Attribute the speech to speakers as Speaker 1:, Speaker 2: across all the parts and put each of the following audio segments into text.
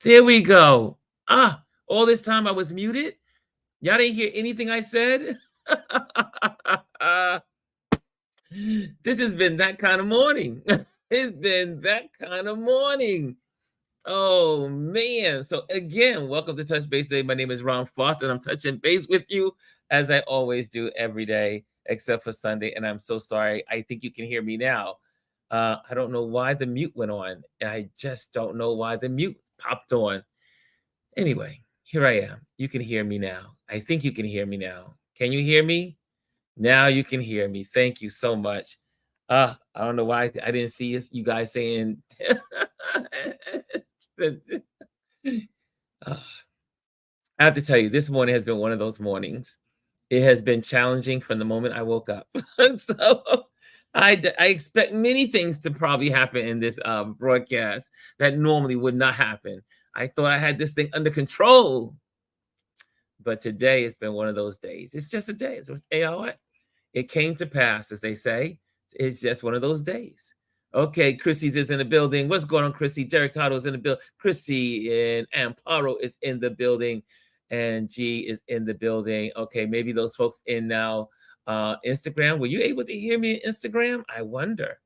Speaker 1: There we go. All this time I was muted. Y'all didn't hear anything I said. This has been that kind of morning. It's been that kind of morning. Oh man. So again, welcome to Touch Base Day. My name is Ron Foster, and I'm touching base with you as I always do every day, except for Sunday. And I'm so sorry. I think you can hear me now. I don't know why the mute went on. I just don't know why the mute popped on. Anyway, here I am. You can hear me now. I think you can hear me now. Can you hear me? Now you can hear me. Thank you so much. I don't know why I didn't see you guys saying. Ah, I have to tell you, this morning has been one of those mornings. It has been challenging from the moment I woke up. So I expect many things to probably happen in this broadcast that normally would not happen. I thought I had this thing under control, but today it's been one of those days. It's just a day. It's, you know what? It came to pass, as they say. It's just one of those days. Okay, Chrissy's is in the building. What's going on, Chrissy? Derek Toddle's in the building. Chrissy and Amparo is in the building. And G is in the building. Okay, maybe those folks in now Instagram. Were you able to hear me in Instagram? I wonder.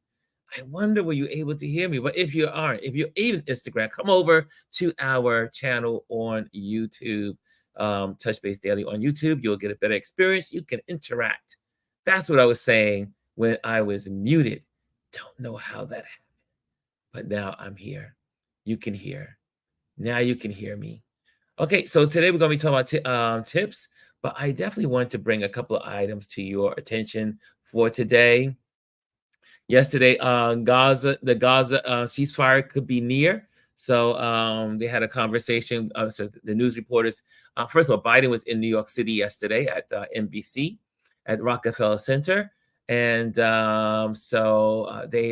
Speaker 1: I wonder were you able to hear me? But if you aren't, if you're even Instagram, come over to our channel on YouTube, Touch Base Daily on YouTube. You'll get a better experience. You can interact. That's what I was saying when I was muted. Don't know how that happened, but now I'm here. You can hear. Now you can hear me. Okay, so today we're going to be talking about tips, but I definitely want to bring a couple of items to your attention for today. Yesterday, the Gaza ceasefire could be near. So they had a conversation. So the news reporters, first of all, Biden was in New York City yesterday at NBC at Rockefeller Center. And they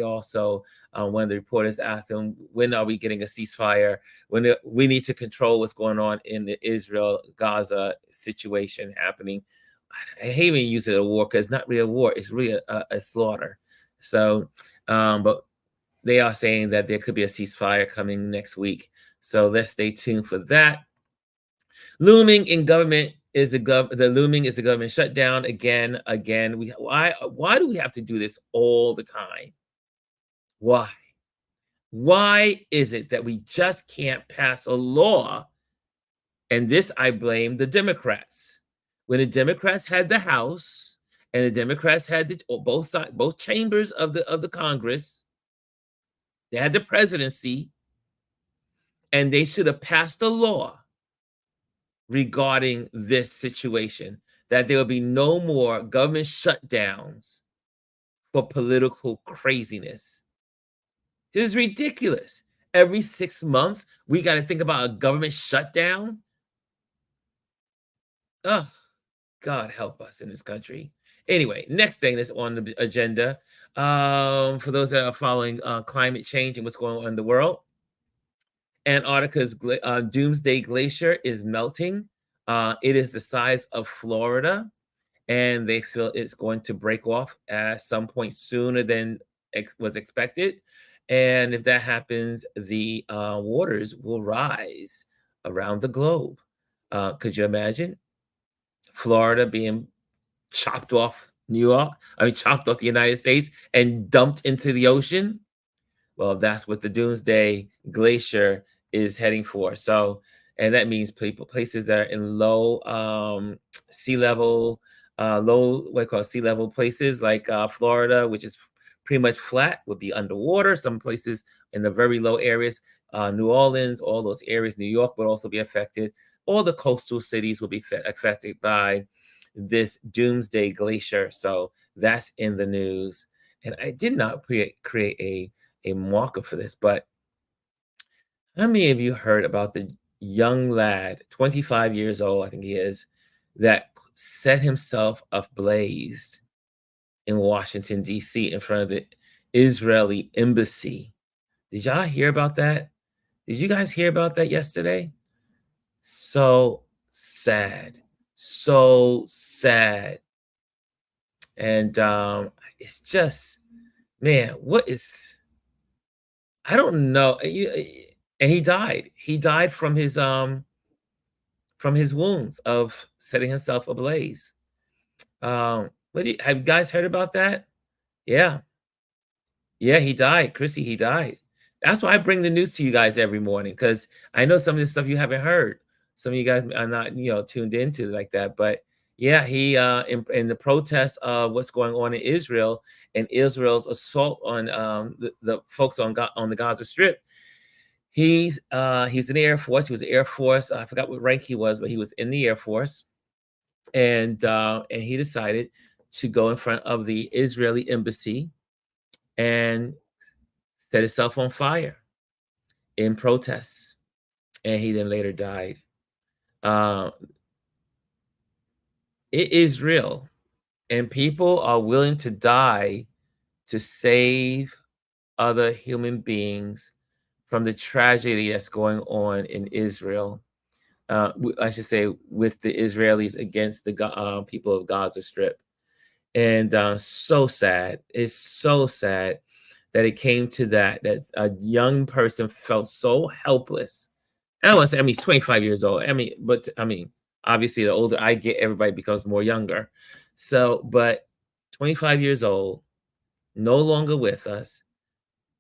Speaker 1: also, one of the reporters asked him, when are we getting a ceasefire? When we need to control what's going on in the Israel-Gaza situation happening. I hate when you use it a war because it's not really a war. It's really a slaughter. So, but they are saying that there could be a ceasefire coming next week. So let's stay tuned for that. Looming in government is the looming is the government shutdown again. Why do we have to do this all the time? Why? Why is it that we just can't pass a law? And this I blame the Democrats. When the Democrats had the House and the Democrats had both sides, both chambers of the Congress, they had the presidency, and they should have passed a law regarding this situation, that there will be no more government shutdowns for political craziness. This is ridiculous. Every 6 months, we got to think about a government shutdown. Ugh, God help us in this country. Anyway, next thing that's on the agenda, for those that are following climate change and what's going on in the world, Antarctica's doomsday glacier is melting. It is the size of Florida, and they feel it's going to break off at some point sooner than was expected. And if that happens, the waters will rise around the globe. Could you imagine Florida being chopped off New York? I mean, chopped off the United States and dumped into the ocean? Well, that's what the doomsday glacier is heading for. So, and that means places that are in low sea level, low what I call sea level places like Florida, which is pretty much flat, would be underwater. Some places in the very low areas, New Orleans, all those areas, New York would also be affected. All the coastal cities will be affected by this doomsday glacier. So that's in the news. And I did not create a marker for this, but how many of you heard about the young lad, 25 years old, I think he is, that set himself ablaze in Washington, D.C., in front of the Israeli embassy? Did y'all hear about that? Did you guys hear about that yesterday? So sad. So sad. And it's just, man, what is, I don't know. and he died. He died from his wounds of setting himself ablaze. What do you, have you guys heard about that? Yeah, yeah, he died, Chrissy. He died. That's why I bring the news to you guys every morning because I know some of the stuff you haven't heard. Some of you guys are not, tuned into like that. But yeah, he in the protests of what's going on in Israel and Israel's assault on the folks on the Gaza Strip. He's in the Air Force. He was Air Force. I forgot what rank he was, but he was in the Air Force, and he decided to go in front of the Israeli embassy and set himself on fire in protests, and he then later died. Uh, it is real, and people are willing to die to save other human beings from the tragedy that's going on in Israel. I should say, with the Israelis against the people of Gaza Strip. And so sad. It's so sad that it came to that a young person felt so helpless. I don't want to say, I mean, he's 25 years old. I mean, obviously, the older I get, everybody becomes more younger. So, but 25 years old, no longer with us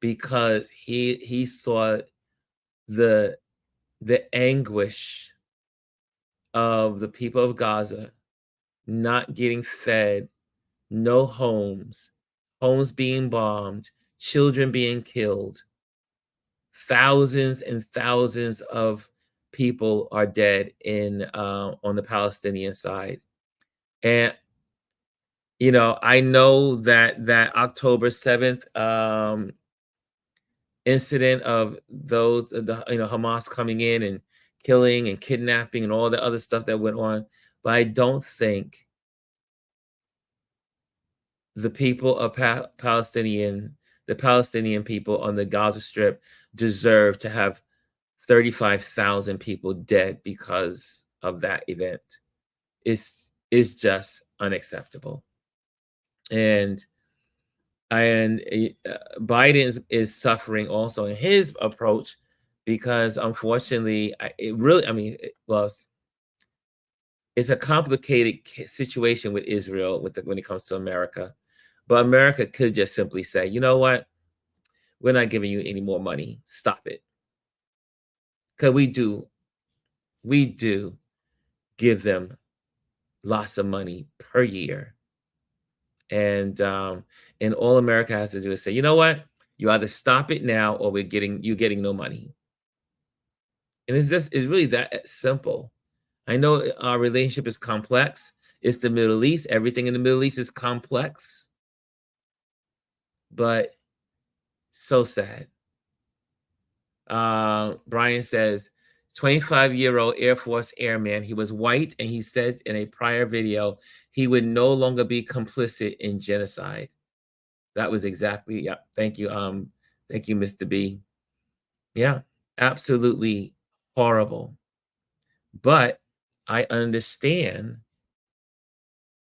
Speaker 1: because he saw the the anguish of the people of Gaza not getting fed, no homes, homes being bombed, children being killed. Thousands and thousands of people are dead in on the Palestinian side. And I know that October 7th incident of those Hamas coming in and killing and kidnapping and all the other stuff that went on, but I don't think the people of the Palestinian people on the Gaza Strip deserve to have 35,000 people dead because of that event. It's just unacceptable. And Biden is suffering also in his approach because unfortunately, it's a complicated situation with Israel when it comes to America. But America could just simply say, you know what? We're not giving you any more money. Stop it. Because we do give them lots of money per year. And all America has to do is say, you know what? You either stop it now or we're getting no money. And it's really that simple. I know our relationship is complex. It's the Middle East. Everything in the Middle East is complex, but so sad. Brian says, 25-year-old Air Force airman. He was white, and he said in a prior video he would no longer be complicit in genocide. That was exactly, yeah. Thank you. Thank you, Mr. B. Yeah, absolutely horrible. But I understand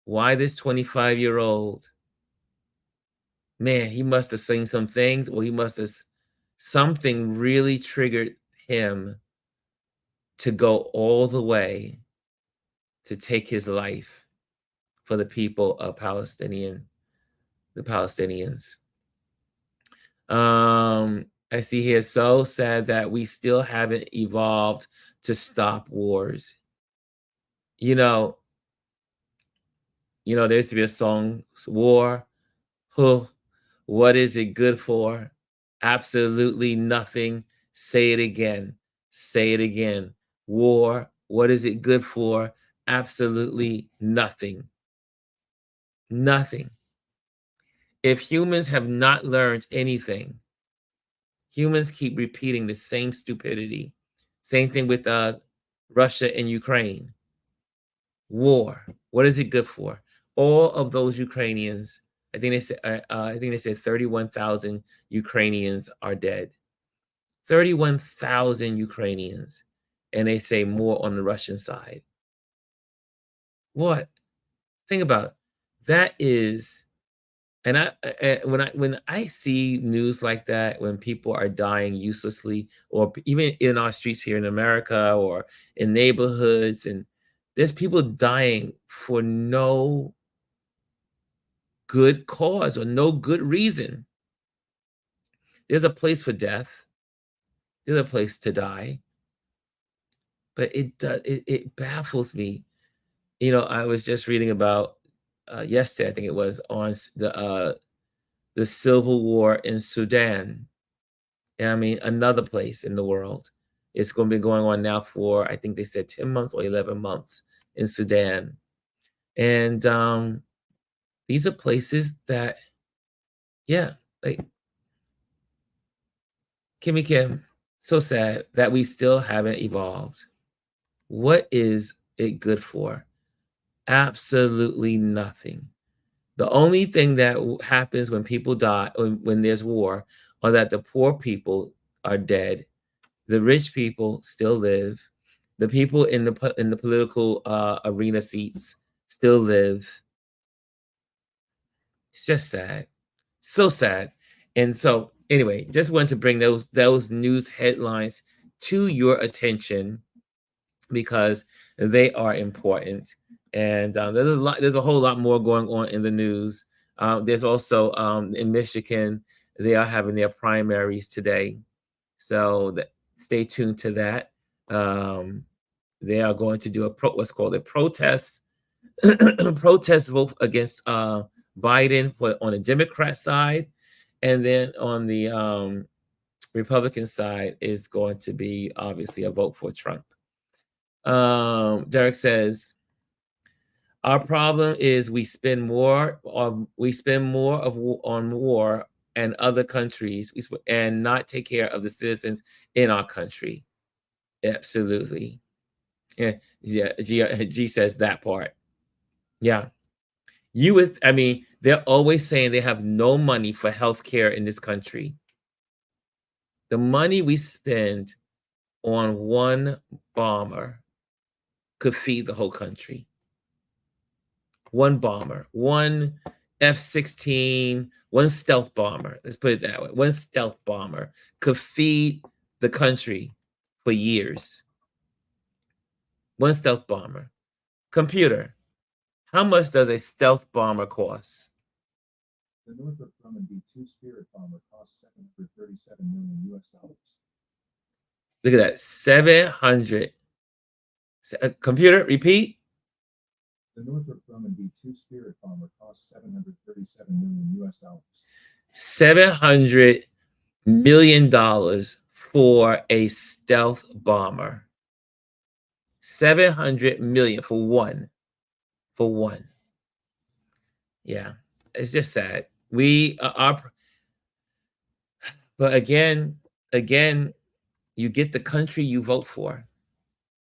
Speaker 1: why this 25-year-old man, he must have seen some things, or he must have something really triggered him to go all the way to take his life for the people of the Palestinians. I see here, so sad that we still haven't evolved to stop wars. There used to be a song, war, huh, what is it good for? Absolutely nothing. Say it again. Say it again. War, what is it good for? Absolutely nothing. Nothing. If humans have not learned anything, humans keep repeating the same stupidity. Same thing with Russia and Ukraine. War, what is it good for? All of those Ukrainians, I think they said 31,000 Ukrainians are dead. 31,000 Ukrainians, and they say more on the Russian side. What? Think about it. That is And when I see news like that, when people are dying uselessly, or even in our streets here in America or in neighborhoods, and there's people dying for no good cause or no good reason. There's a place for death. There's a place to die, but it baffles me. I was just reading about yesterday, I think it was, on the civil war in Sudan. I mean, another place in the world. It's going to be going on now for, I think they said, 10 months or 11 months in Sudan. And these are places that, yeah, like Kimmy Kim, so sad that we still haven't evolved. What is it good for? Absolutely nothing. The only thing that happens when people die, when there's war, are that the poor people are dead. The rich people still live. The people in the political arena seats still live. It's just sad, so sad. And so, anyway, just wanted to bring those news headlines to your attention because they are important. And there's a whole lot more going on in the news. There's also in Michigan, they are having their primaries today. So stay tuned to that. They are going to do what's called a protest protest vote against Biden on the Democrat side, and then on the Republican side is going to be obviously a vote for Trump. Derek says, our problem is we spend more on war and other countries, and not take care of the citizens in our country. Absolutely. Yeah, G says that part. Yeah. I mean, they're always saying they have no money for healthcare in this country. The money we spend on one bomber could feed the whole country. One bomber, one F-16, one stealth bomber. Let's put it that way. One stealth bomber could feed the country for years. One stealth bomber. Computer, how much does a stealth bomber cost?
Speaker 2: The Northrop Grumman B-2 Spirit bomber cost $737 million US.
Speaker 1: Look at that, 700. Computer, repeat.
Speaker 2: The Northrop Grumman B-2 Spirit bomber cost $737 million US.
Speaker 1: $700 million for a stealth bomber. 700 million for one. For one. Yeah, it's just sad. We are, but again, you get the country you vote for.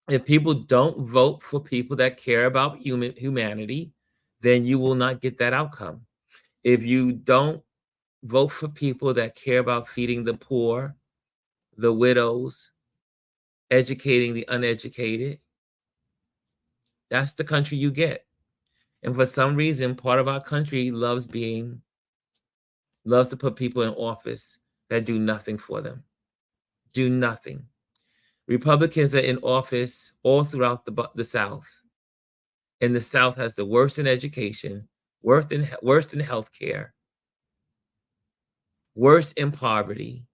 Speaker 1: If people don't vote for people that care about humanity, then you will not get that outcome. If you don't vote for people that care about feeding the poor, the widows, educating the uneducated, that's the country you get. And for some reason, part of our country loves to put people in office that do nothing for them. Do nothing. Republicans are in office all throughout the South. And the South has the worst in education, worst in healthcare, worst in poverty.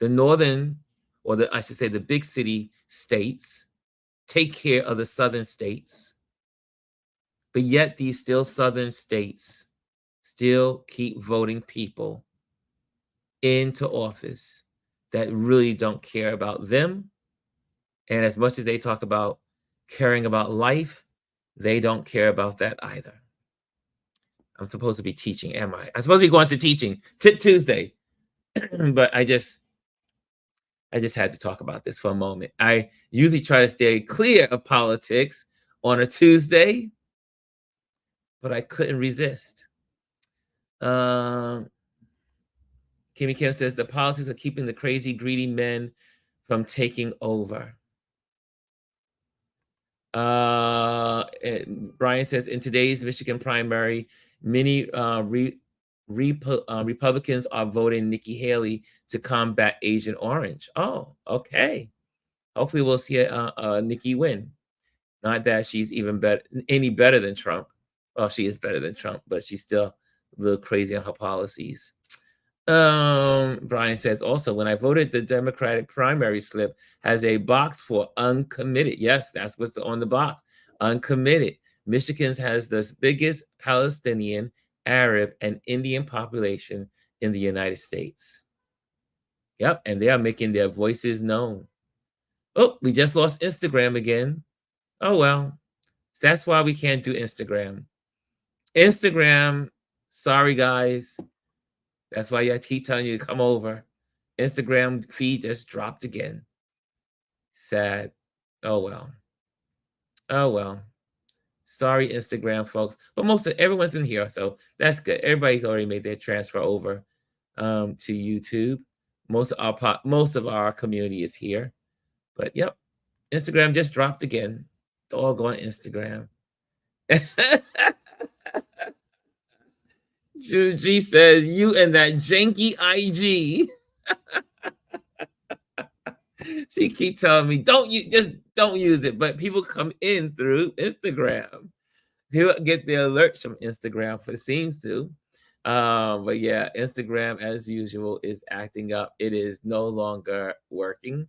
Speaker 1: The northern, I should say the big city states, take care of the southern states. But yet these still southern states still keep voting people into office that really don't care about them. And as much as they talk about caring about life, they don't care about that either. I'm supposed to be teaching, am I? I'm supposed to be going to teaching Tip Tuesday. But I just had to talk about this for a moment. I usually try to stay clear of politics on a Tuesday, but I couldn't resist. Kimmy Kim says the politics are keeping the crazy, greedy men from taking over. Brian says in today's Michigan primary, many Republicans are voting Nikki Haley to combat Agent Orange. Oh, okay. Hopefully, we'll see Nikki win. Not that she's even any better than Trump. Well, she is better than Trump, but she's still a little crazy on her policies. Brian says also, when I voted, the Democratic primary slip has a box for uncommitted. Yes, that's what's on the box. Uncommitted. Michigan's has the biggest Palestinian, Arab, and Indian population in the United States. Yep, and they are making their voices known. Oh, we just lost Instagram again. Oh, well, that's why we can't do Instagram. Instagram, sorry, guys. That's why I keep telling you to come over. Instagram feed just dropped again. Sad. Oh, well. Oh, well. Sorry, Instagram folks. But everyone's in here, so that's good. Everybody's already made their transfer over to YouTube. Most of our community is here. But yep, Instagram just dropped again. Doggone Instagram. G says, you and that janky IG. She keep telling me, don't use it. But people come in through Instagram. People get the alerts from Instagram, it seems to. But yeah, Instagram, as usual, is acting up. It is no longer working.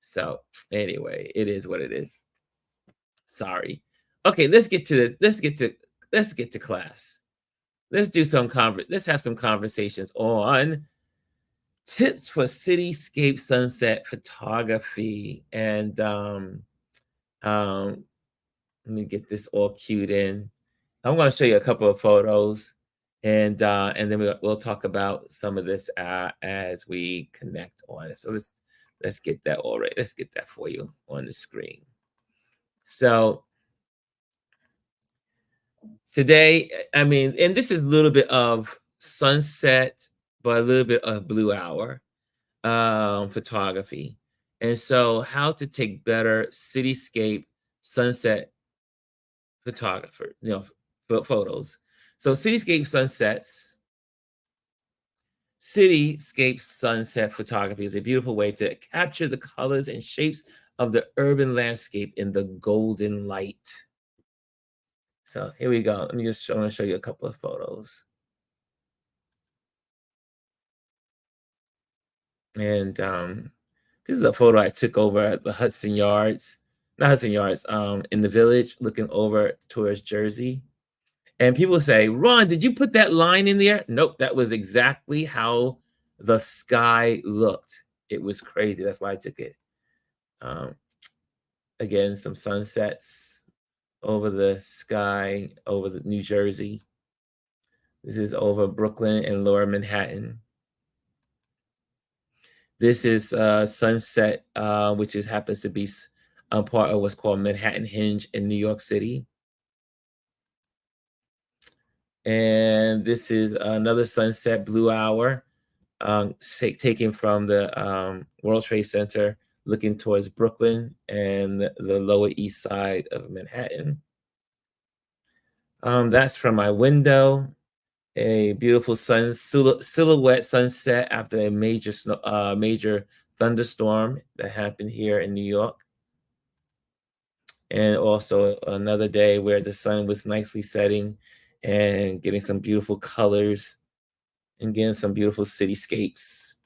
Speaker 1: So anyway, it is what it is. Sorry. Okay, let's get to class. Let's have some conversations on tips for cityscape sunset photography. And let me get this all cued in. I'm going to show you a couple of photos, and then we'll talk about some of this as we connect on it. So let's get that all right. Let's get that for you on the screen. So today, I mean, and this is a little bit of sunset, but a little bit of blue hour photography. And so how to take better cityscape sunset photos. So cityscape sunset photography is a beautiful way to capture the colors and shapes of the urban landscape in the golden light. So here we go. I'm going to show you a couple of photos. And this is a photo I took over at the Hudson Yards, not Hudson Yards, in the Village, looking over towards Jersey. And people say, Ron, did you put that line in there? Nope, that was exactly how the sky looked. It was crazy. That's why I took it. Again, some sunsets over the sky, over the New Jersey. This is over Brooklyn and Lower Manhattan. This is sunset, which happens to be part of what's called Manhattan Hinge in New York City. And this is another sunset, blue hour, taken from the World Trade Center, looking towards Brooklyn and the Lower East Side of Manhattan. That's from my window. A beautiful silhouette sunset after a major thunderstorm that happened here in New York. And also another day where the sun was nicely setting and getting some beautiful colors and getting some beautiful cityscapes.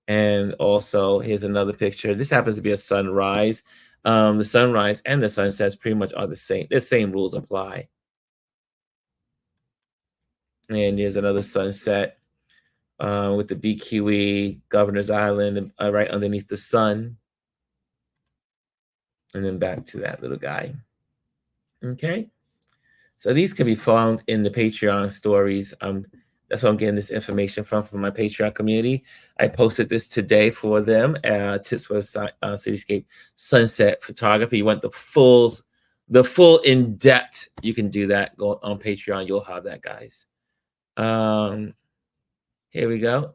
Speaker 1: And also here's another picture. This happens to be a sunrise. The sunrise and the sunsets pretty much are the same. The same rules apply. And here's another sunset with the BQE, Governor's Island, right underneath the sun. And then back to that little guy. Okay. So these can be found in the Patreon stories. That's where I'm getting this information from my Patreon community. I posted this today for them. Tips for cityscape sunset photography. You want the full in-depth, you can do that. Go on Patreon. You'll have that, guys. Here we go.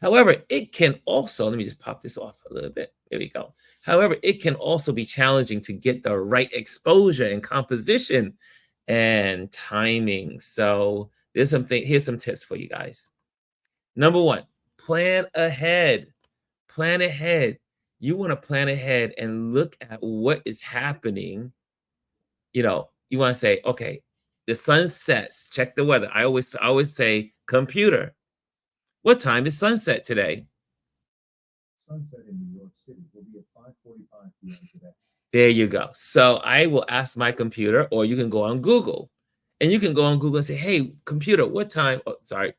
Speaker 1: However, it can also, let me just pop this off a little bit. Here we go. However, it can also be challenging to get the right exposure and composition and timing. So Here's some tips for you guys. Number one, plan ahead. Plan ahead. You want to plan ahead and look at what is happening. You want to say, okay, the sun sets. Check the weather. I always say, computer, what time is sunset today?
Speaker 2: Sunset in New York City will be at 5:45 p.m. today.
Speaker 1: There you go. So I will ask my computer, or you can go on Google, and you can go on Google and say, hey, computer, what time? Oh, sorry,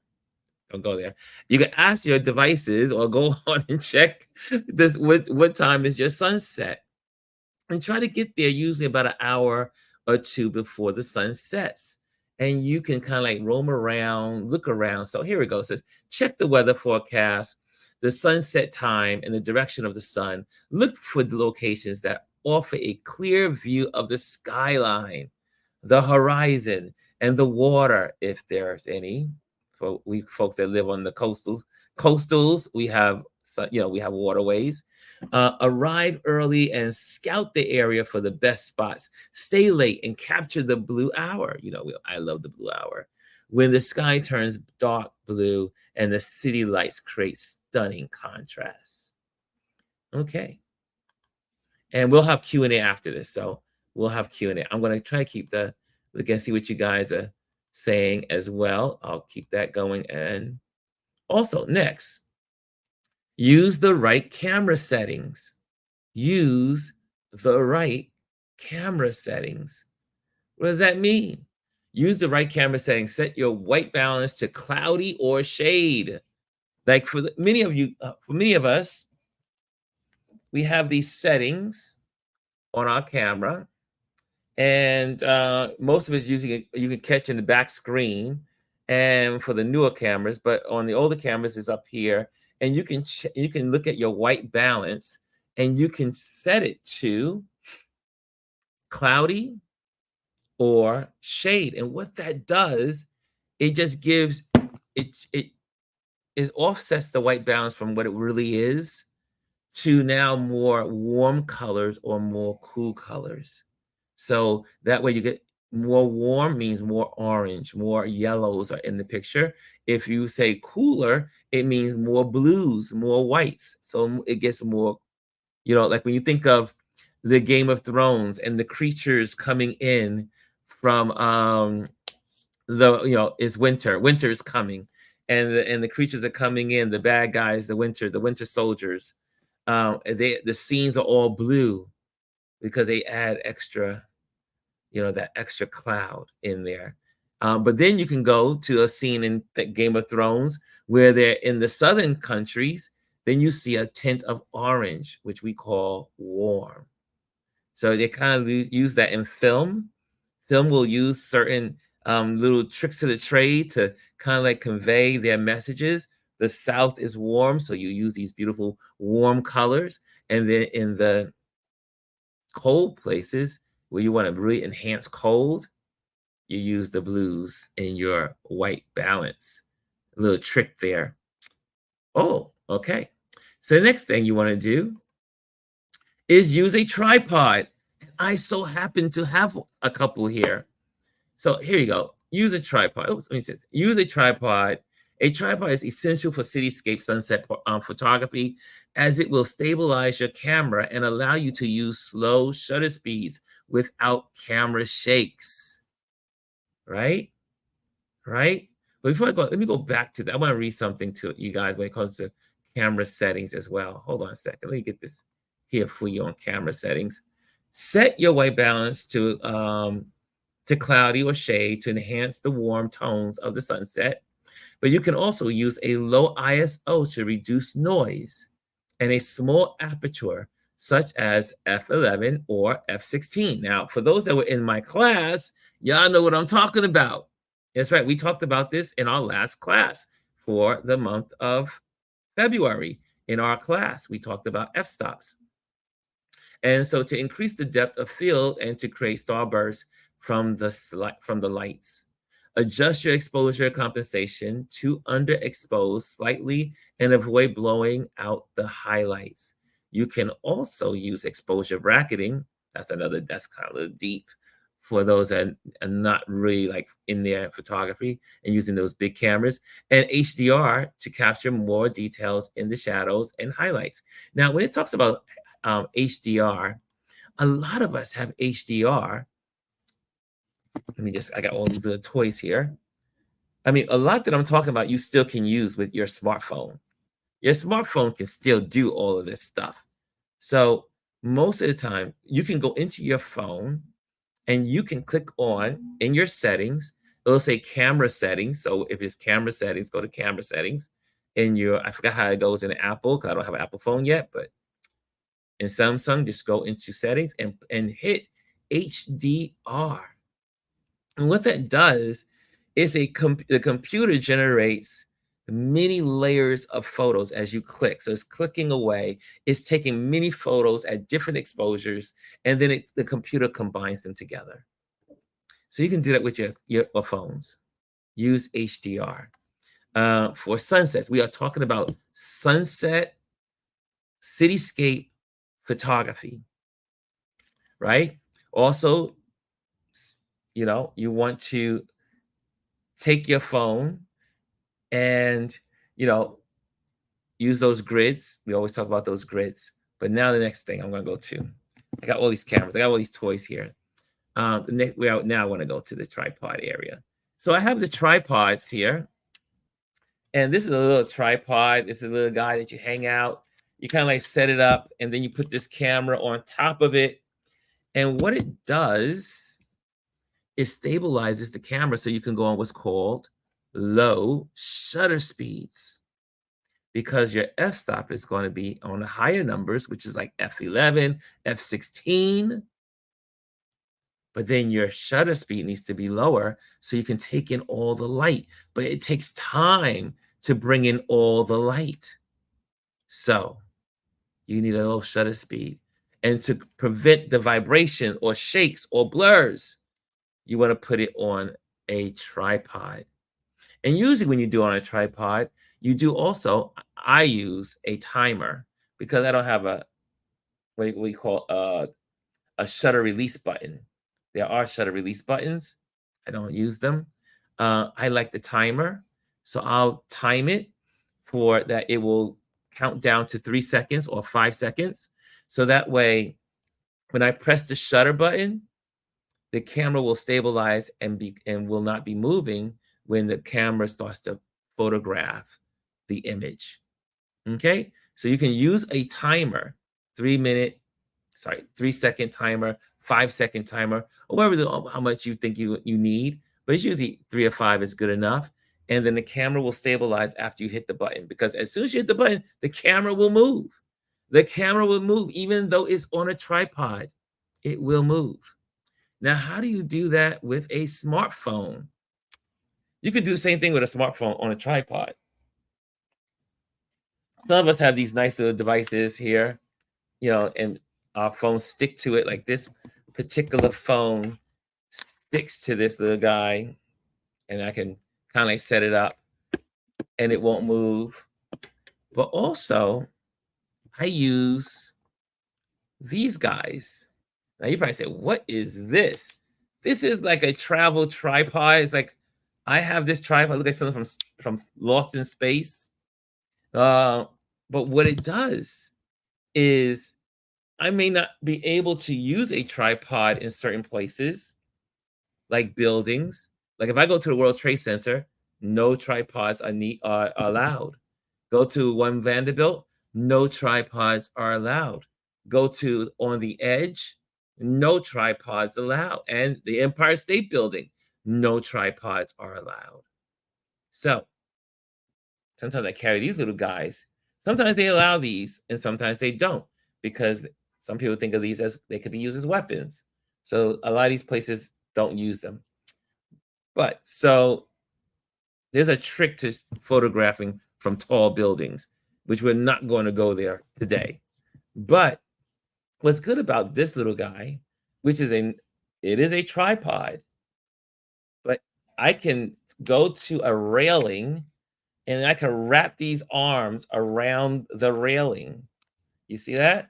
Speaker 1: don't go there. You can ask your devices or go on and check this. What time is your sunset? And try to get there usually about an hour or two before the sun sets. And you can kind of like roam around, look around. So here we go. It says, check the weather forecast, the sunset time, and the direction of the sun. Look for the locations that offer a clear view of the skyline, the horizon, and the water, if there's any. For we folks that live on the coastals, we have we have waterways. Arrive early and scout the area for the best spots. Stay late and capture the blue hour. I love the blue hour. When the sky turns dark blue and the city lights create stunning contrasts. Okay. And we'll have Q&A after this. So we'll have Q&A. I'm going to try to keep look and see what you guys are saying as well. I'll keep that going. And also, next, use the right camera settings. Use the right camera settings. What does that mean? Use the right camera settings. Set your white balance to cloudy or shade. Like for many of us, we have these settings on our camera, and most of it's using you can catch in the back screen, and for the newer cameras, but on the older cameras is up here, and you can look at your white balance, and you can set it to cloudy or shade. And what that does, it just gives it offsets the white balance from what it really is to now more warm colors or more cool colors. So that way you get more warm means more orange, more yellows are in the picture. If you say cooler, it means more blues, more whites. So it gets more, like when you think of the Game of Thrones and the creatures coming in from it's winter is coming, and the creatures are coming in, the bad guys, the winter soldiers. The scenes are all blue because they add extra, that extra cloud in there. But then you can go to a scene in the Game of Thrones where they're in the southern countries. Then you see a tint of orange, which we call warm. So they kind of use that in film. Film will use certain little tricks of the trade to kind of like convey their messages. The South is warm, so you use these beautiful warm colors. And then in the cold places where you want to really enhance cold, you use the blues in your white balance. A little trick there. Oh, okay. So the next thing you want to do is use a tripod. I so happen to have a couple here. So here you go. Use a tripod. Oops, let me say this. Use a tripod. A tripod is essential for cityscape sunset photography, as it will stabilize your camera and allow you to use slow shutter speeds without camera shakes. Right? But before I go, let me go back to that. I want to read something to you guys when it comes to camera settings as well. Hold on a second. Let me get this here for you on camera settings. Set your white balance to cloudy or shade to enhance the warm tones of the sunset. But you can also use a low ISO to reduce noise, and a small aperture such as f11 or f16. Now, for those that were in my class, y'all know what I'm talking about. That's right. We talked about this in our last class for the month of February. In our class, we talked about f-stops. And so to increase the depth of field and to create starbursts from the lights. Adjust your exposure compensation to underexpose slightly and avoid blowing out the highlights. You can also use exposure bracketing. That's kind of deep for those that are not really like in their photography and using those big cameras, and HDR to capture more details in the shadows and highlights. Now, when it talks about HDR, a lot of us have HDR. I got all these little toys here. I mean, a lot that I'm talking about, you still can use with your smartphone. Your smartphone can still do all of this stuff. So most of the time, you can go into your phone and you can click on in your settings. It'll say camera settings. So if it's camera settings, go to camera settings. In your, I forgot how it goes in Apple because I don't have an Apple phone yet, but in Samsung, just go into settings and hit HDR. And what that does is the computer generates many layers of photos as you click. So it's clicking away. It's taking many photos at different exposures, and then the computer combines them together. So you can do that with your phones. Use HDR. For sunsets, we are talking about sunset cityscape photography, right? Also, you want to take your phone and, use those grids. We always talk about those grids. But now the next thing I'm going to go to, I got all these cameras. I got all these toys here. Now I want to go to the tripod area. So I have the tripods here. And this is a little tripod. This is a little guy that you hang out. You kind of like set it up, and then you put this camera on top of it. And what it does is stabilizes the camera so you can go on what's called low shutter speeds, because your f-stop is going to be on the higher numbers, which is like f11, f16. But then your shutter speed needs to be lower so you can take in all the light. But it takes time to bring in all the light. So you need a low shutter speed. And to prevent the vibration or shakes or blurs, you want to put it on a tripod. And usually when you do on a tripod, you do also, I use a timer because I don't have what we call a shutter release button. There are shutter release buttons. I don't use them. I like the timer. So I'll time it for that. It will count down to 3 seconds or 5 seconds. So that way, when I press the shutter button, the camera will stabilize and will not be moving when the camera starts to photograph the image. Okay, so you can use a timer, 3-second timer, 5-second timer, or whatever how much you think you need, but it's usually 3 or 5 is good enough. And then the camera will stabilize after you hit the button, because as soon as you hit the button, the camera will move. The camera will move, even though it's on a tripod, it will move. Now, how do you do that with a smartphone? You could do the same thing with a smartphone on a tripod. Some of us have these nice little devices here, and our phones stick to it. Like this particular phone sticks to this little guy, and I can kind of like set it up and it won't move. But also, I use these guys. Now you probably say, what is this? This is like a travel tripod. It's like, I have this tripod. Look like something from Lost in Space. But what it does is, I may not be able to use a tripod in certain places, like buildings. Like if I go to the World Trade Center, no tripods are allowed. Go to One Vanderbilt, no tripods are allowed. Go to On the Edge, no tripods allowed. And the Empire State Building, no tripods are allowed. So sometimes I carry these little guys. Sometimes they allow these and sometimes they don't, because some people think of these as they could be used as weapons. So a lot of these places don't use them. But so there's a trick to photographing from tall buildings, which we're not going to go there today. But what's good about this little guy, which is it is a tripod, but I can go to a railing and I can wrap these arms around the railing. You see that?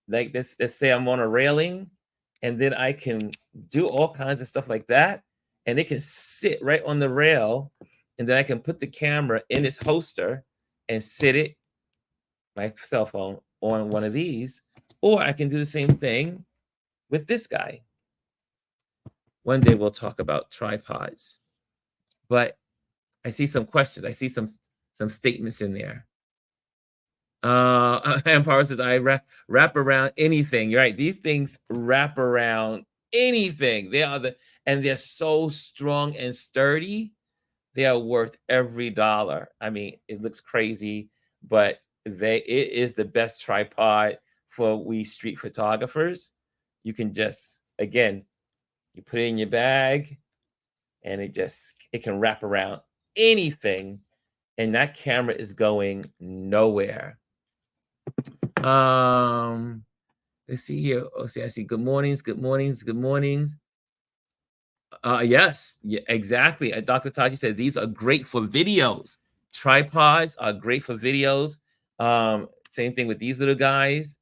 Speaker 1: Like this, let's say I'm on a railing and then I can do all kinds of stuff like that, and it can sit right on the rail, and then I can put the camera in its holster and sit it, my cell phone, on one of these, or I can do the same thing with this guy. One day we'll talk about tripods, but I see some questions. I see some statements in there. Empire says, I wrap around anything. You're right. These things wrap around anything. And they're so strong and sturdy. They are worth every dollar. I mean, it looks crazy, but it is the best tripod for we street photographers. You can just, again, you put it in your bag, and it can wrap around anything, and that camera is going nowhere. Let's see here. Oh, see, I see good mornings, good mornings, good mornings. Yes, yeah, exactly. Dr. Taji said these are great for videos. Tripods are great for videos. Same thing with these little guys.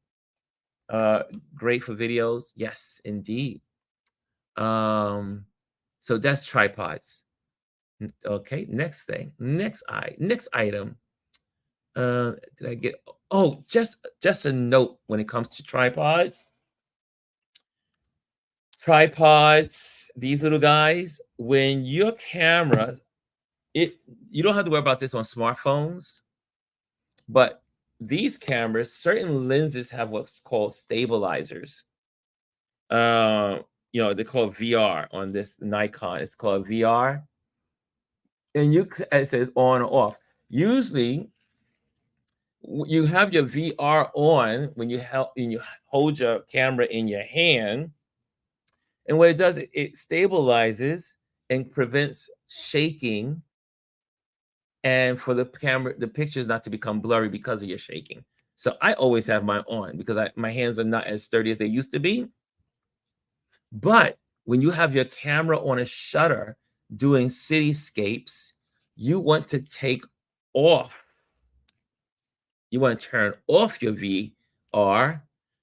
Speaker 1: Great for videos. Yes, indeed. So that's tripods. Okay, next thing. Next item. Did I get just a note when it comes to tripods. Tripods, these little guys, when your camera, you don't have to worry about this on smartphones, but these cameras, certain lenses have what's called stabilizers. They're called VR on this Nikon. It's called VR. And it says on or off. Usually, you have your VR on when you hold your camera in your hand, and what it does, it stabilizes and prevents shaking, and for the pictures not to become blurry because of your shaking. So I always have mine on because my hands are not as sturdy as they used to be. But when you have your camera on a shutter doing cityscapes, you want to turn off your VR,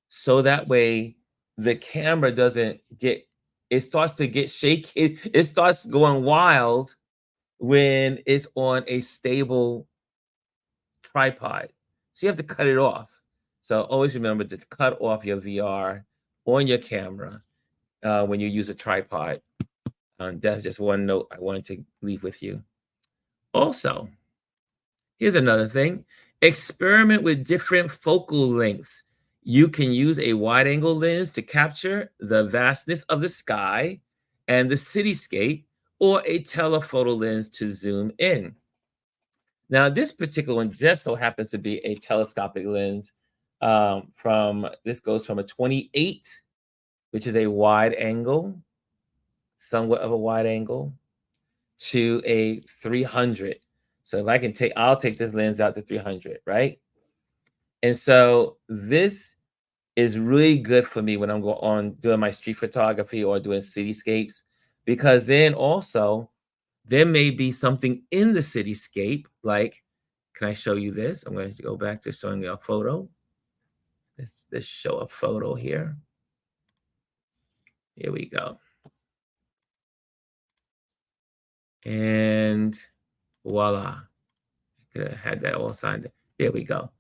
Speaker 1: so that way the camera it starts to get shaky. It starts going wild when it's on a stable tripod. So you have to cut it off. So always remember to cut off your VR on your camera when you use a tripod. That's just one note I wanted to leave with you. Also, here's another thing. Experiment with different focal lengths. You can use a wide-angle lens to capture the vastness of the sky and the cityscape, or a telephoto lens to zoom in. Now, this particular one just so happens to be a telescopic lens. This goes from a 28, which is a wide angle, somewhat of a wide angle, to a 300. So if I can I'll take this lens out to 300, right? And so this is really good for me when I'm doing my street photography or doing cityscapes, because then also there may be something in the cityscape, like, can I show you this? I'm going to go back to showing you a photo. Let's show a photo here. Here we go. And voila. I could have had that all signed. There we go.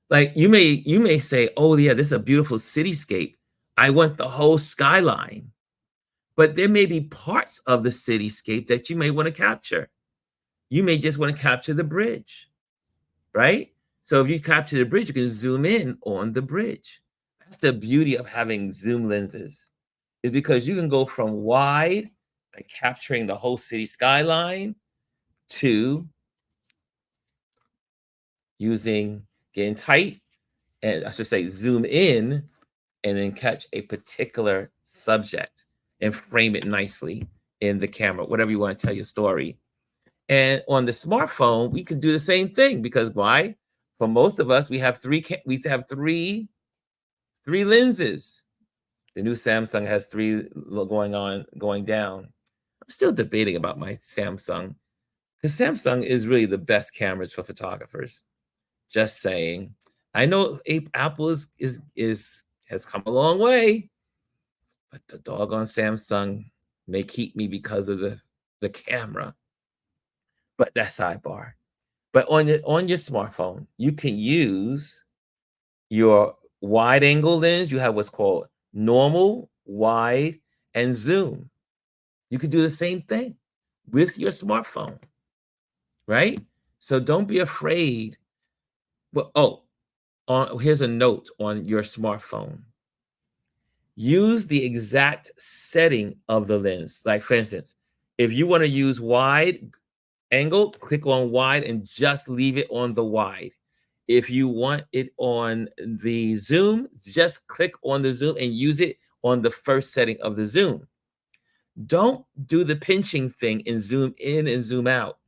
Speaker 1: Like you may say, oh yeah, this is a beautiful cityscape. I want the whole skyline. But there may be parts of the cityscape that you may want to capture. You may just want to capture the bridge, right? So if you capture the bridge, you can zoom in on the bridge. That's the beauty of having zoom lenses, is because you can go from wide, like capturing the whole city skyline, to getting tight, and I should say zoom in, and then catch a particular subject and frame it nicely in the camera, whatever you want to tell your story. And on the smartphone, we can do the same thing, because why? For most of us, we have three lenses. The new Samsung has three going down. I'm still debating about my Samsung, because Samsung is really the best cameras for photographers. Just saying. I know Apple has come a long way, but the doggone Samsung may keep me because of the camera. But that's sidebar. But on your smartphone, you can use your wide angle lens. You have what's called normal, wide, and zoom. You can do the same thing with your smartphone, right? So don't be afraid. Well, here's a note on your smartphone. Use the exact setting of the lens. Like for instance, if you want to use wide angle, click on wide and just leave it on the wide. If you want it on the zoom, just click on the zoom and use it on the first setting of the zoom. Don't do the pinching thing and zoom in and zoom out.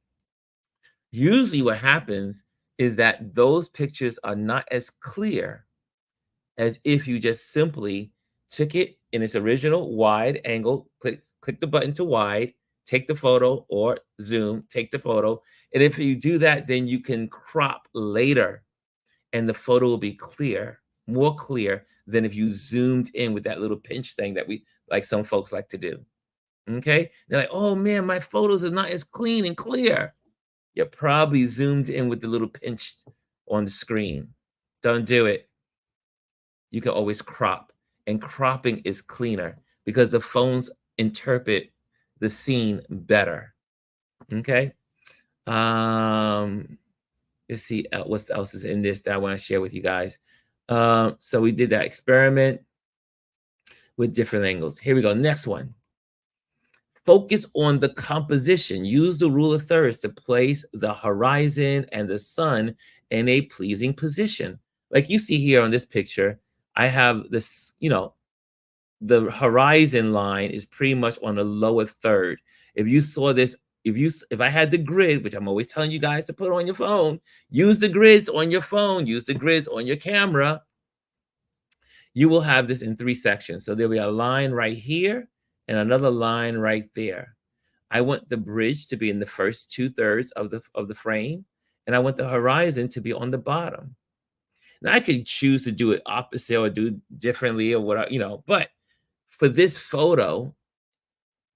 Speaker 1: Usually what happens is that those pictures are not as clear as if you just simply took it in its original wide angle, click the button to wide, take the photo, or zoom, take the photo. And if you do that, then you can crop later and the photo will be clear, more clear than if you zoomed in with that little pinch thing that we like some folks like to do. Okay. They're like, oh man, my photos are not as clean and clear. You're probably zoomed in with the little pinch on the screen. Don't do it. You can always crop, and cropping is cleaner because the phones interpret the scene better. Okay. Let's see what else is in this that I want to share with you guys. So we did that experiment with different angles. Here we go. Next one. Focus on the composition. Use the rule of thirds to place the horizon and the sun in a pleasing position. Like you see here on this picture, I have this, the horizon line is pretty much on the lower third. If you saw this, if I had the grid, which I'm always telling you guys to put on your phone, use the grids on your phone, use the grids on your camera, you will have this in 3 sections. So there'll be a line right here and another line right there. I want the bridge to be in the first 2/3 of the frame, and I want the horizon to be on the bottom. Now I could choose to do it opposite or do differently or whatever, but for this photo,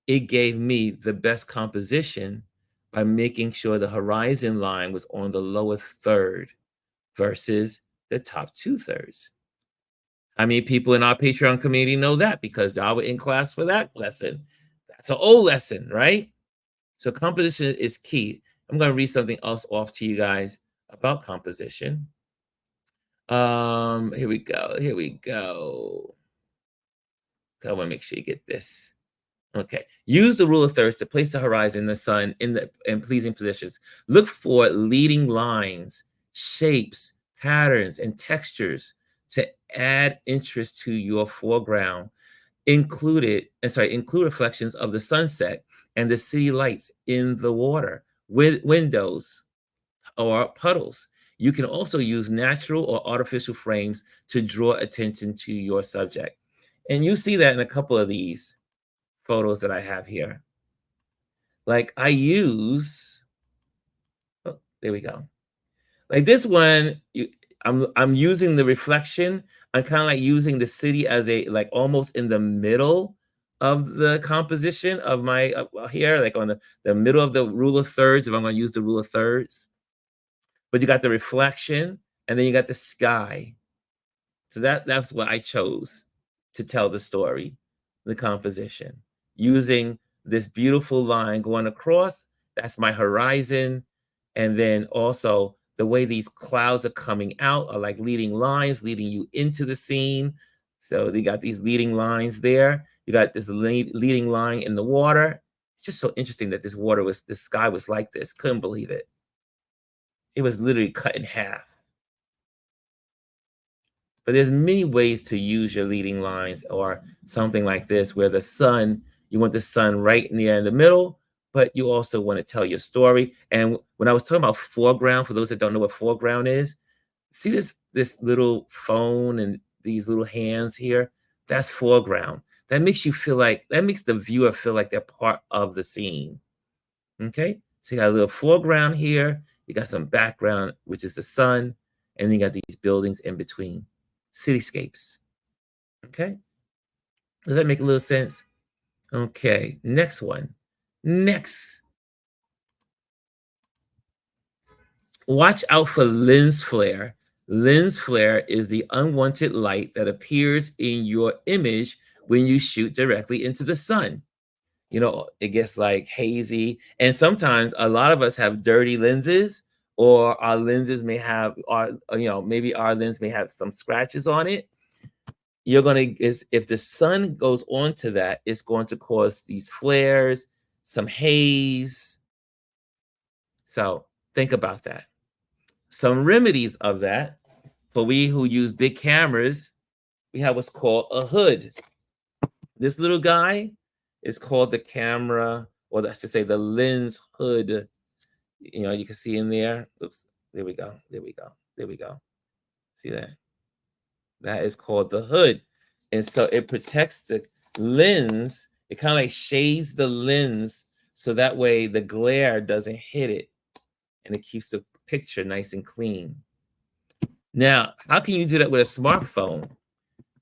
Speaker 1: it gave me the best composition by making sure the horizon line was on the lower third versus the top 2/3. How many people in our Patreon community know that? Because I was in class for that lesson. That's an old lesson, right? So composition is key. I'm going to read something else off to you guys about composition. Here we go. Here we go. So I want to make sure you get this. Okay. Use the rule of thirds to place the horizon, the sun in pleasing positions. Look for leading lines, shapes, patterns, and textures to add interest to your foreground. Include reflections of the sunset and the city lights in the water, windows, or puddles. You can also use natural or artificial frames to draw attention to your subject. And you see that in a couple of these photos that I have here. Like I use, oh, there we go. Like this one, I'm using the reflection. I'm kind of like using the city as like almost in the middle of the composition of my here, like on the middle of the rule of thirds, if I'm going to use the rule of thirds. But you got the reflection and then you got the sky. So that's what I chose to tell the story, the composition, using this beautiful line going across. That's my horizon. And then also the way these clouds are coming out are like leading lines, leading you into the scene. So you got these leading lines there. You got this leading line in the water. It's just so interesting that this sky was like this. Couldn't believe it. It was literally cut in half. But there's many ways to use your leading lines or something like this, where the sun, you want the sun right near in the middle, but you also want to tell your story. And when I was talking about foreground, for those that don't know what foreground is, see this little phone and these little hands here? That's foreground. That makes the viewer feel like they're part of the scene. Okay? So you got a little foreground here, you got some background, which is the sun, and then you got these buildings in between. Cityscapes. Okay. Does that make a little sense? Okay, next one. Next, watch out for lens flare. Lens flare is the unwanted light that appears in your image when you shoot directly into the sun. You know, it gets like hazy. And sometimes a lot of us have dirty lenses, or our lenses may have, maybe our lens may have some scratches on it. If the sun goes onto that, it's going to cause these flares, some haze. So think about that. Some remedies of that, for we who use big cameras, we have what's called a hood. This little guy is called the camera, or let's just say the lens hood. You can see in there. Oops, there we go. There we go. There we go. See that? That is called the hood. And so it protects the lens. It kind of like shades the lens so that way the glare doesn't hit it, and it keeps the picture nice and clean. Now, how can you do that with a smartphone?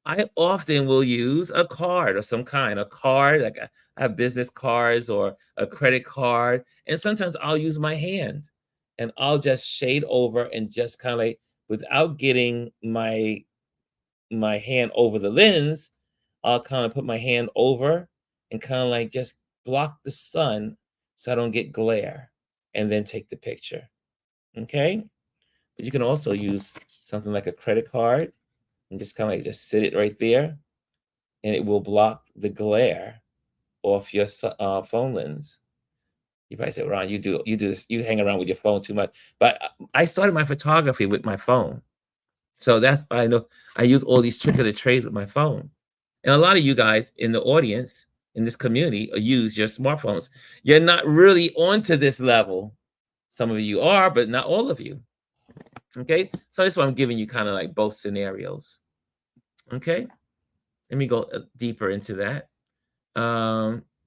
Speaker 1: I often will use a card of some kind, a card, like I have business cards or a credit card. And sometimes I'll use my hand and I'll just shade over and just kind of like, without getting my hand over the lens, I'll kind of put my hand over and kind of like just block the sun so I don't get glare, and then take the picture. Okay. But you can also use something like a credit card and just kind of like just sit it right there, and it will block the glare off your phone lens. You probably say, Ron, you do this, you hang around with your phone too much. But I started my photography with my phone. So that's why I know I use all these trick of the trades with my phone. And a lot of you guys in the audience, in this community, use your smartphones. You're not really onto this level. Some of you are, but not all of you. Okay. So that's why I'm giving you kind of like both scenarios. Okay. Let me go deeper into that.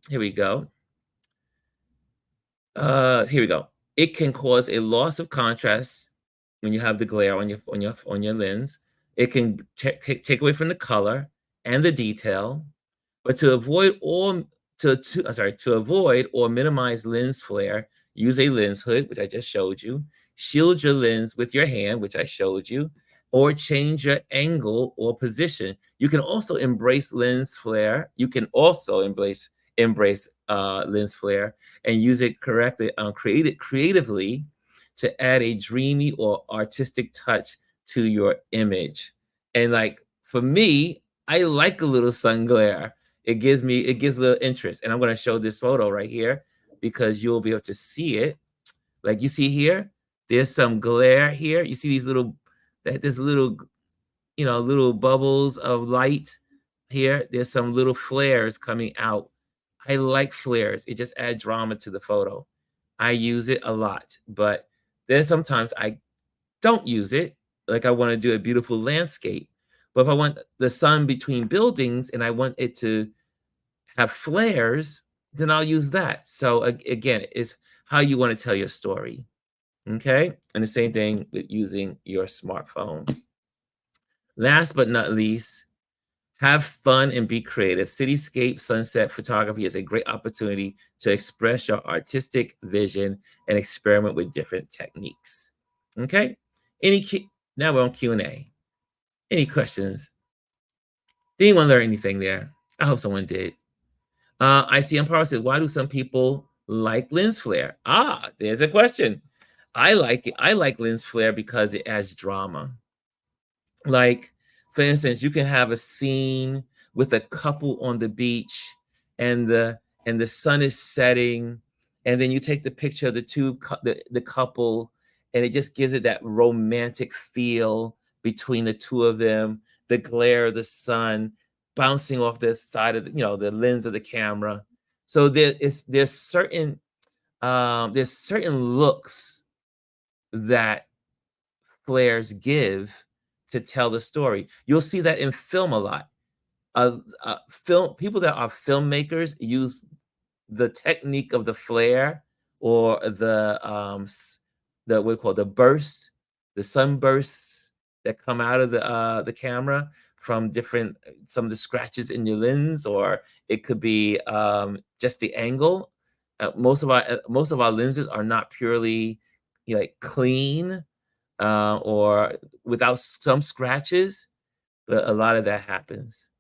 Speaker 1: Here we go. Here we go. It can cause a loss of contrast when you have the glare on your lens. It can take away from the color and the detail. But to avoid or minimize lens flare, use a lens hood, which I just showed you. Shield your lens with your hand, which I showed you, or change your angle or position. You can also embrace lens flare. You can also embrace lens flare and use it correctly, create it creatively to add a dreamy or artistic touch to your image. And like for me, I like a little sun glare. It gives a little interest. And I'm going to show this photo right here because you'll be able to see it. Like you see here, there's some glare here. You see these there's little, little bubbles of light here. There's some little flares coming out. I like flares. It just adds drama to the photo. I use it a lot, but there's sometimes I don't use it. Like I want to do a beautiful landscape, but if I want the sun between buildings and I want it to have flares, then I'll use that. So again, it's how you want to tell your story. Okay. And the same thing with using your smartphone. Last but not least, have fun and be creative. Cityscape sunset photography is a great opportunity to express your artistic vision and experiment with different techniques. Okay. Now we're on Q&A. Any questions? Did anyone learn anything there? I hope someone did. I see Amparo said, why do some people like lens flare? There's a question. I like it. I like lens flare because it adds drama. Like, for instance, you can have a scene with a couple on the beach and the sun is setting, and then you take the picture of the couple, and it just gives it that romantic feel between the two of them, the glare of the sun bouncing off the side of the lens of the camera. So there's certain looks that flares give to tell the story. You'll see that in film a lot. People that are filmmakers use the technique of the flare or the what we call the burst, the sunbursts that come out of the camera from different some of the scratches in your lens, or it could be just the angle. Most of our lenses are not purely like clean or without some scratches, but a lot of that happens.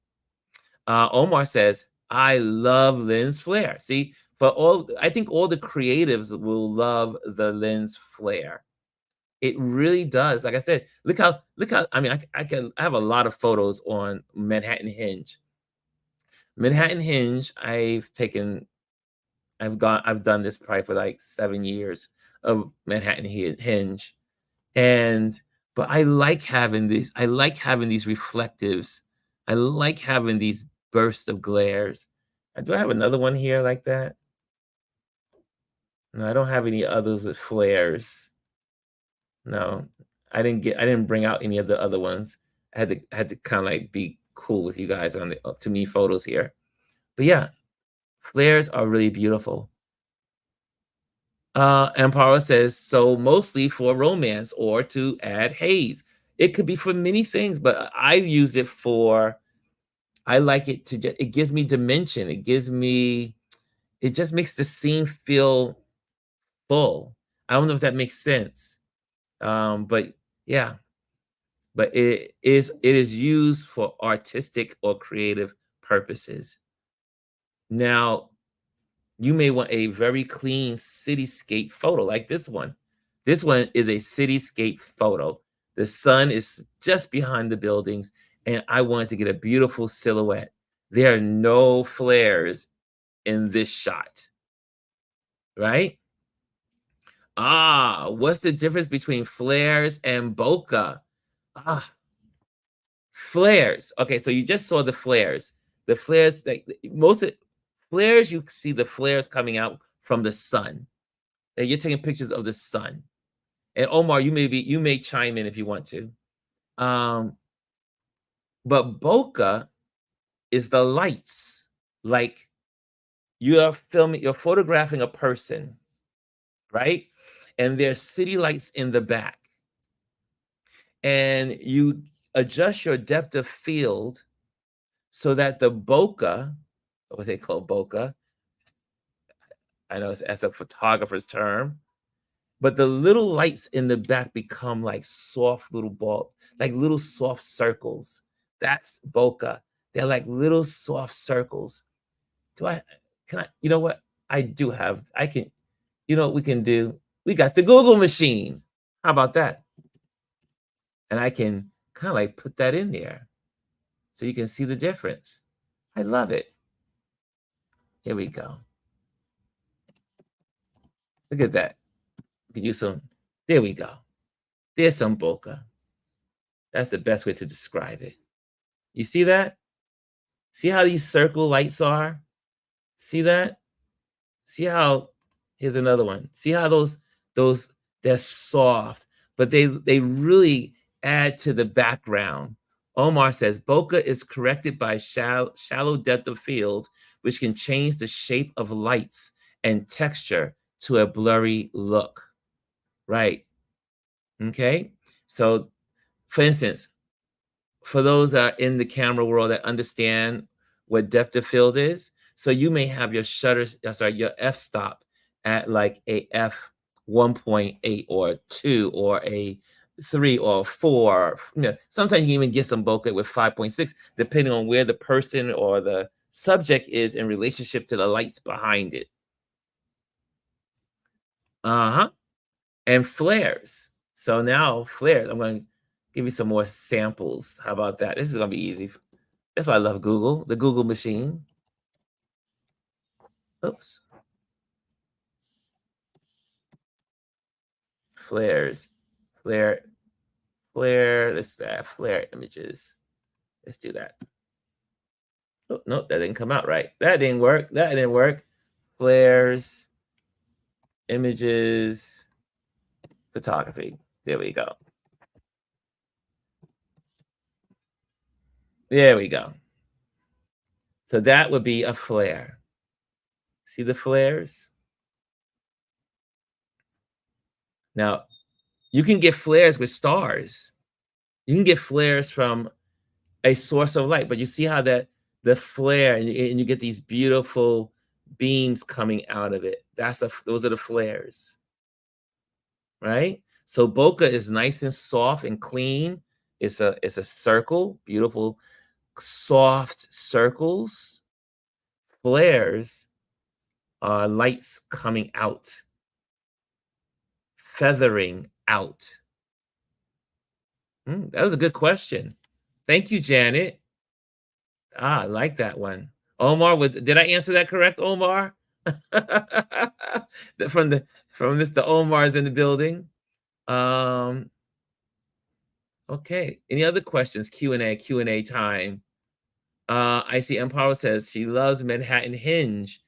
Speaker 1: Omar says, I love lens flare. See, I think all the creatives will love the lens flare. It really does. Like I said, look how, I mean, I have a lot of photos on Manhattan Hinge. Manhattan Hinge, I've done this probably for like 7 years of Manhattan Hinge. And but I like having these reflectives. I like having these bursts of glares. Do I have another one here like that? No, I don't have any others with flares. No, I didn't bring out any of the other ones. I had to kind of like be cool with you guys on the to me photos here. But yeah, flares are really beautiful. Amparo says, so mostly for romance or to add haze. It could be for many things, but I use it for, I like it to just, it gives me dimension. It just makes the scene feel full. I don't know if that makes sense. But yeah, but it is used for artistic or creative purposes. Now, you may want a very clean cityscape photo like this one. This one is a cityscape photo. The sun is just behind the buildings, and I wanted to get a beautiful silhouette. There are no flares in this shot, right? What's the difference between flares and bokeh? Ah, flares. Okay, so you just saw the flares. The flares, like flares, you see the flares coming out from the sun. And you're taking pictures of the sun. And Omar, you may chime in if you want to. But bokeh is the lights. Like you're photographing a person, right? And there's city lights in the back. And you adjust your depth of field so that the bokeh, what they call bokeh, I know that's a photographer's term, but the little lights in the back become like soft little like little soft circles. That's bokeh. They're like little soft circles. You know what? You know what we can do? We got the Google machine. How about that? And I can kind of like put that in there so you can see the difference. I love it. Here we go. Look at that. We can use some. There we go. There's some bokeh. That's the best way to describe it. You see that? See how these circle lights are? See that? See how, here's another one. See how those they're soft, but they really add to the background. Omar says bokeh is corrected by shallow depth of field, which can change the shape of lights and texture to a blurry look. Right. Okay. So for instance, for those that are in the camera world that understand what depth of field is, so you may have your your f-stop at like a f 1.8 or 2 or a 3 or 4. You know, sometimes you can even get some bokeh with 5.6, depending on where the person or the subject is in relationship to the lights behind it. And flares. So now flares, I'm going to give you some more samples. How about that? This is going to be easy. That's why I love Google, the Google machine. Oops. Flares. Let's flare images. Let's do that. Oh, nope, that didn't come out right. That didn't work. Flares, images, photography. There we go. There we go. So that would be a flare. See the flares? Now, you can get flares with stars. You can get flares from a source of light. But you see how that the flare and you get these beautiful beams coming out of it. Those are the flares, right? So bokeh is nice and soft and clean. It's a circle, beautiful, soft circles. Flares are lights coming out, feathering out. That was a good question. Thank you, Janet. I like that one. Omar, did I answer that correct, Omar? from Mr. Omar's in the building. Okay. Any other questions? Q&A time. I see Empower says she loves Manhattan Hinge.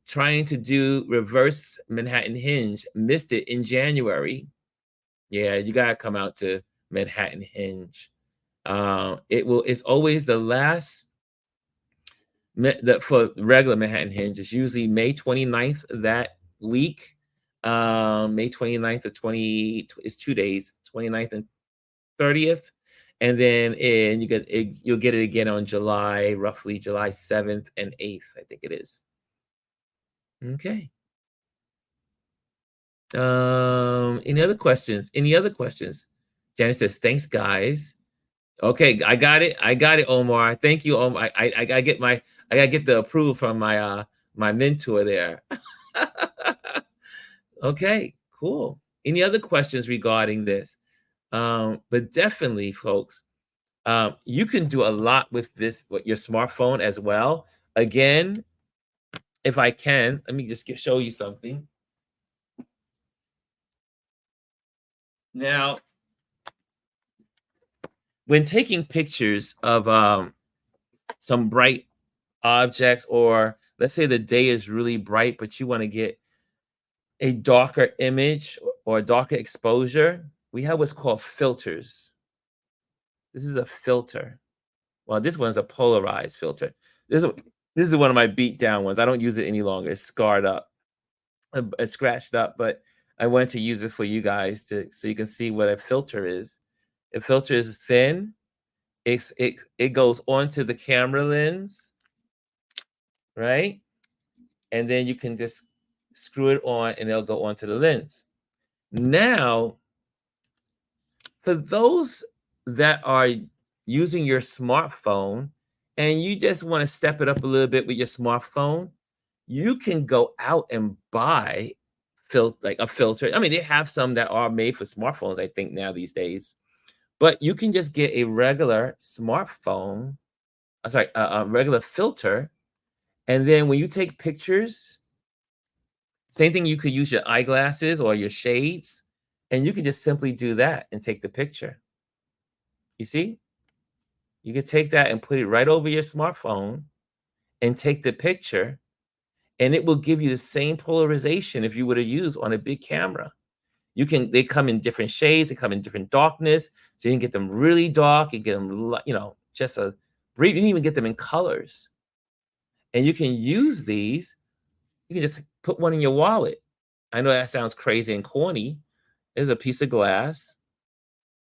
Speaker 1: Trying to do reverse Manhattan Hinge. Missed it in January. Yeah, you gotta come out to Manhattan Hinge. It's always the last for regular Manhattan Hinge. It's usually May 29th that week. May 29th to 20 is 2 days, 29th and 30th. And then you'll get it again on roughly July 7th and 8th, I think it is. Okay. Any other questions? Janice says, thanks, guys. Okay, I got it, Omar. Thank you, Omar. I gotta get the approval from my mentor there. Okay, cool. Any other questions regarding this? But definitely, folks, you can do a lot with your smartphone as well. Again, if I can, let me just show you something. Now, when taking pictures of some bright objects, or let's say the day is really bright, but you want to get a darker image or a darker exposure, we have what's called filters. This is a filter. Well, this one's a polarized filter. This is one of my beat down ones. I don't use it any longer. It's scarred up, it's scratched up, but I want to use it for you guys so you can see what a filter is. A filter is thin. It goes onto the camera lens, right? And then you can just screw it on and it'll go onto the lens. Now, for those that are using your smartphone and you just want to step it up a little bit with your smartphone, you can go out and buy like a filter. I mean, they have some that are made for smartphones, I think, now these days. But you can just get a regular smartphone, a regular filter. And then when you take pictures, same thing, you could use your eyeglasses or your shades, and you can just simply do that and take the picture. You see? You could take that and put it right over your smartphone and take the picture, and it will give you the same polarization if you were to use on a big camera. They come in different shades, they come in different darkness, so you can get them really dark, you get them, just you can even get them in colors. And you can use these, you can just put one in your wallet. I know that sounds crazy and corny. There's a piece of glass.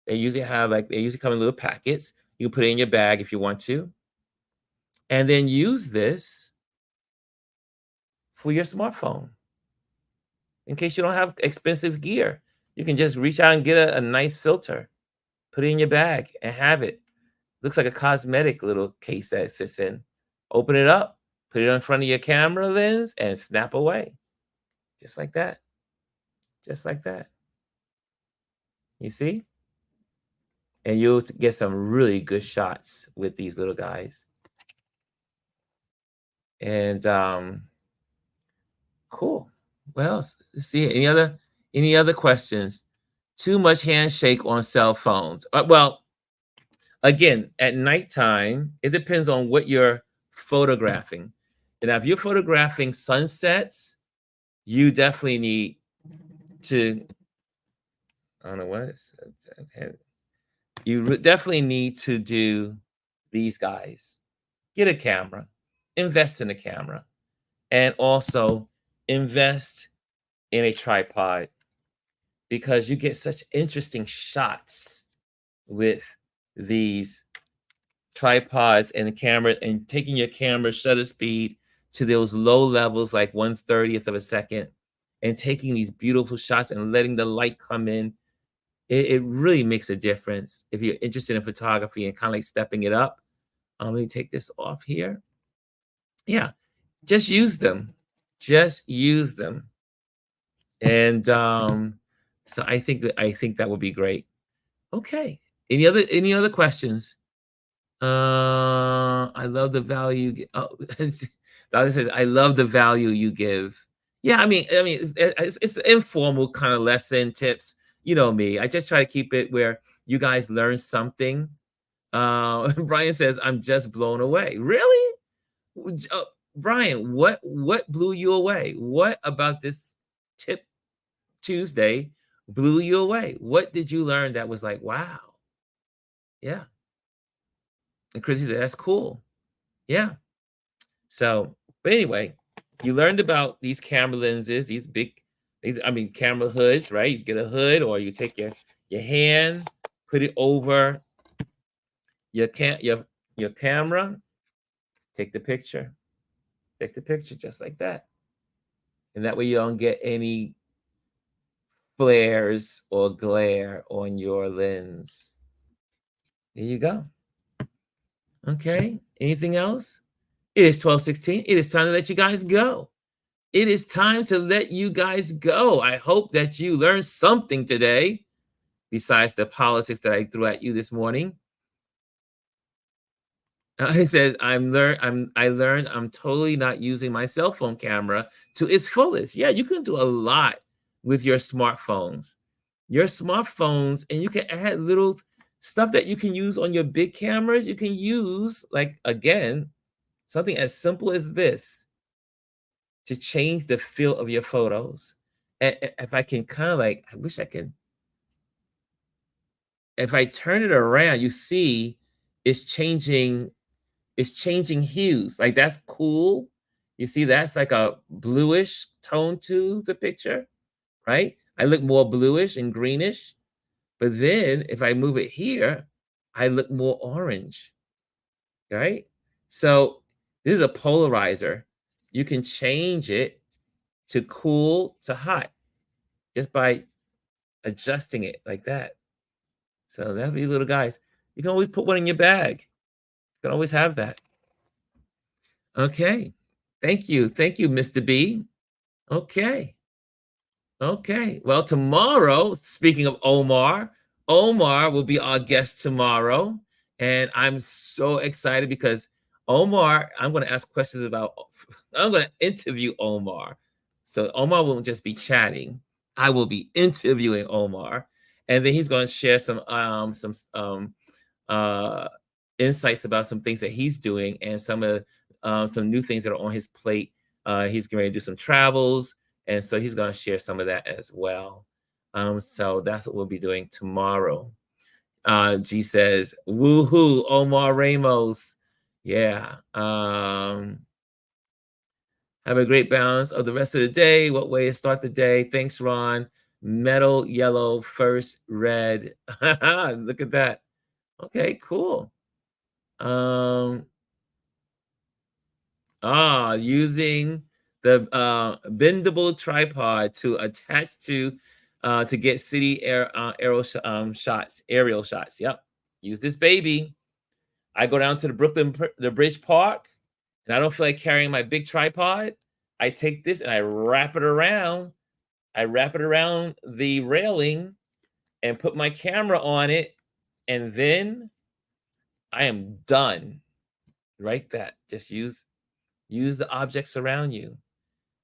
Speaker 1: They usually come in little packets. You can put it in your bag if you want to. And then use this for your smartphone. In case you don't have expensive gear, you can just reach out and get a nice filter, put it in your bag and have it. Looks like a cosmetic little case that it sits in. Open it up, put it in front of your camera lens and snap away. Just like that. Just like that. You see? And you'll get some really good shots with these little guys. And cool. Well, let's see. Any other questions? Too much handshake on cell phones. Well, again, at nighttime, it depends on what you're photographing. And if you're photographing sunsets, you definitely need to, I don't know what it's, you definitely need to do these guys. Get a camera, invest in a camera, and also invest in a tripod, because you get such interesting shots with these tripods and the camera and taking your camera shutter speed to those low levels, like 1/30th of a second, and taking these beautiful shots and letting the light come in, it really makes a difference if you're interested in photography and kind of like stepping it up. Let me take this off here. Yeah, just use them. Just use them. And so I think that would be great. Okay. Any other questions? I love the value. Oh, the other says, I love the value you give. Yeah, I mean, it's informal kind of lesson tips. You know me. I just try to keep it where you guys learn something. Brian says, I'm just blown away. Really? Brian, what blew you away? What about this tip Tuesday blew you away? What did you learn that was like, wow? Yeah. And Chrissy said, that's cool. Yeah. So, but anyway, you learned about these camera lenses, camera hoods, right? You get a hood, or you take your hand, put it over your camera, take the picture. Take the picture just like that. And that way you don't get any flares or glare on your lens. There you go. Okay. Anything else? It is 12:16. It is time to let you guys go. It is time to let you guys go. I hope that you learned something today besides the politics that I threw at you this morning. I said I learned I'm totally not using my cell phone camera to its fullest. Yeah, you can do a lot with your smartphones. Your smartphones, and you can add little stuff that you can use on your big cameras. You can use, like, again, something as simple as this to change the feel of your photos. And if I can kind of like, I wish I could, if I turn it around, you see it's changing hues. Like, that's cool. You see, that's like a bluish tone to the picture, right? I look more bluish and greenish. But then if I move it here, I look more orange, right? So this is a polarizer. You can change it to cool to hot just by adjusting it like that. So that'll be little guys. You can always put one in your bag. You can always have that. Okay. Thank you. Thank you, Mr. B. Okay. Okay. Well, tomorrow, speaking of Omar will be our guest tomorrow. And I'm so excited because Omar, I'm going to ask questions about, I'm going to interview Omar. So Omar won't just be chatting. I will be interviewing Omar. And then he's going to share some uh, insights about some things that he's doing and some new things that are on his plate. He's going to do some travels, and so he's going to share some of that as well. So that's what we'll be doing tomorrow. G says, woohoo, Omar Ramos. Yeah. Have a great balance of the rest of the day. What way to start the day? Thanks, Ron. Metal yellow, first red. Look at that. Okay, cool. Using the bendable tripod to attach to get city aerial shots. Yep. Use this baby. I go down to the Bridge Park, and I don't feel like carrying my big tripod. I take this and I wrap it around. I wrap it around the railing and put my camera on it, and then I am done. Right? That. Just use the objects around you.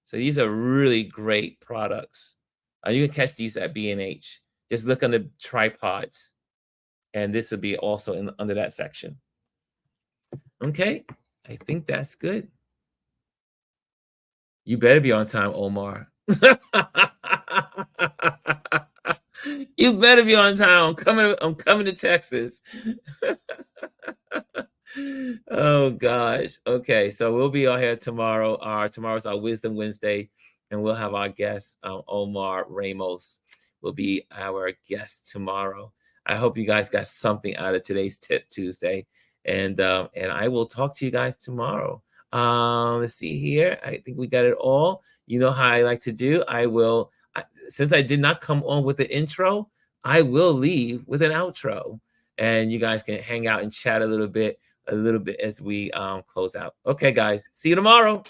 Speaker 1: So these are really great products. You can catch these at B&H. Just look on the tripods, and this will be also under that section. Okay, I think that's good. You better be on time, Omar. You better be on time. I'm coming to Texas. Oh gosh. Okay, so we'll be on here tomorrow. Tomorrow's our Wisdom Wednesday, and we'll have our guest, Omar Ramos, will be our guest tomorrow. I hope you guys got something out of today's Tip Tuesday, And I will talk to you guys tomorrow. Let's see here. I think we got it all. You know how I like to do. Since I did not come on with the intro, I will leave with an outro, and you guys can hang out and chat a little bit as we close out. Okay, guys. See you tomorrow.